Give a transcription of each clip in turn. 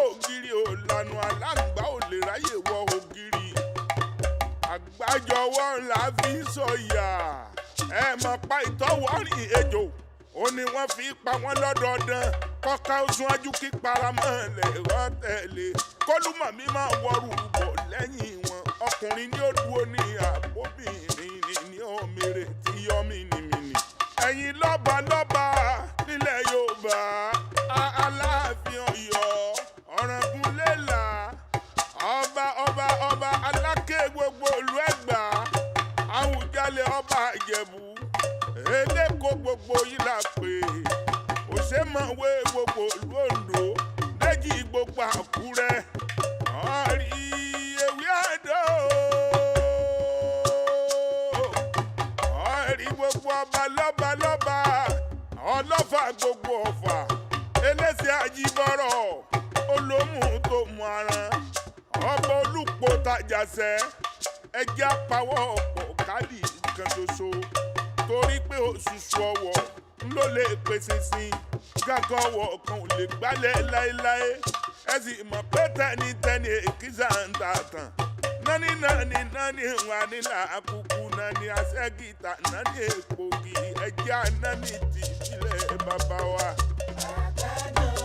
ògiri ò lànà aláǹgbá ò lè ráyè wọ ògiri àgbájọwọ́ la fi sọ̀yà ẹ mọ̀ pa ìtọ́wọ́rìn ejò ó ní wọ́n fi pa wọ́n lọ́dọọdún kọ́ká ó súnwájú kí paramọ́ lẹ̀ rọ́ tẹ̀lé kólúmọ̀ mi máa wọrù bọ̀ lẹ́yìn wọn ọkùnrin ni ó dúró ní àbóbìnrin ní òmìnira tí yọ mìnìmìnì ẹ̀yin lọ́ba lọ́ba nílẹ̀ Yorùbá Aláàfin Ọ̀yọ́ Ọ̀ràngúnlélà ọba Aláké gbogbo ìlú Ẹ̀gbá Àwùjalẹ̀ ọba Ìjẹ̀bú Eléko gbogbo yìí la pè Òṣèmọ̀wé gbogbo ìlú Oǹdó Déjì gbogbo Àkúrẹ́ ọ̀rí ewé àdó ọ̀rí gbogbo ọba lọ́ba ọlọ́fà gbogbo Ọ̀fà Eléṣẹ̀ Àjíbọ̀rọ̀ Olómù tó mú aran ọba Olúpo Tàjàṣẹ́ ẹjẹ́ àpawọ́ ọ̀pọ̀ kálí kan ṣoṣo torí pé òṣùṣù ọwọ́ ló lè pèsè sí gángan ọwọ́ kan ò lè gbálẹ̀ láéláé ẹ sì mọ̀ pé tẹ́nitẹ́ni èkìsà ń ta tán nání wà nílà àkùkù nání àṣẹ́gìtà nání èpògì ẹjẹ́ nání ti ìbílẹ̀ bàbá wa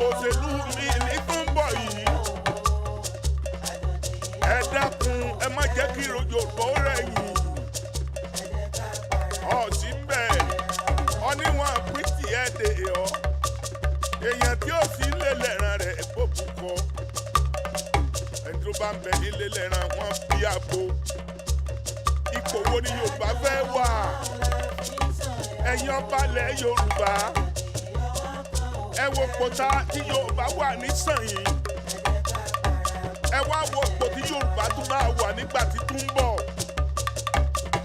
òṣèlú mi ní tó ń bọ̀ yìí ẹ dákun ẹ má jẹ́ kí Yorùbá rẹ̀ yìí ọ̀sì ń bẹ̀ ọ́níwọ̀n pìtì ẹ̀ dè ọ́ èèyàn tí ó sì lè lẹ́ran rẹ̀ gbòbù kọ́ ẹni tó bá ń bẹ nílé lẹ́ran wọn bí abo ipò wo ni Yorùbá fẹ́ wà ẹ̀yin ọba ilẹ̀ Yorùbá ẹ wo pòtá tí Yorùbá wà nísànyìí ẹ wá wo ipò tí Yorùbá tún máa wà nígbà tí tún ń bọ̀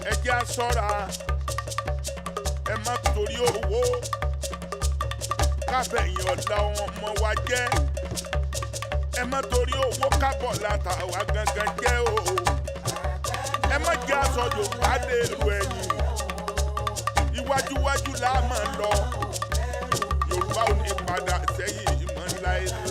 ẹ jẹ́ á ṣọ́ra ẹ má torí owó kábẹ̀yìn ọ̀la ọmọ wa jẹ́ ẹ má torí owó kábọ̀ láta wa gangan jẹ́ o ẹ má jẹ́ aṣọ Yorùbá lè ru ẹ̀yìn iwájúwájú la máa lọ Yorùbá ò ní padà sẹ́yìn ìmọ̀ ńlá ẹ̀.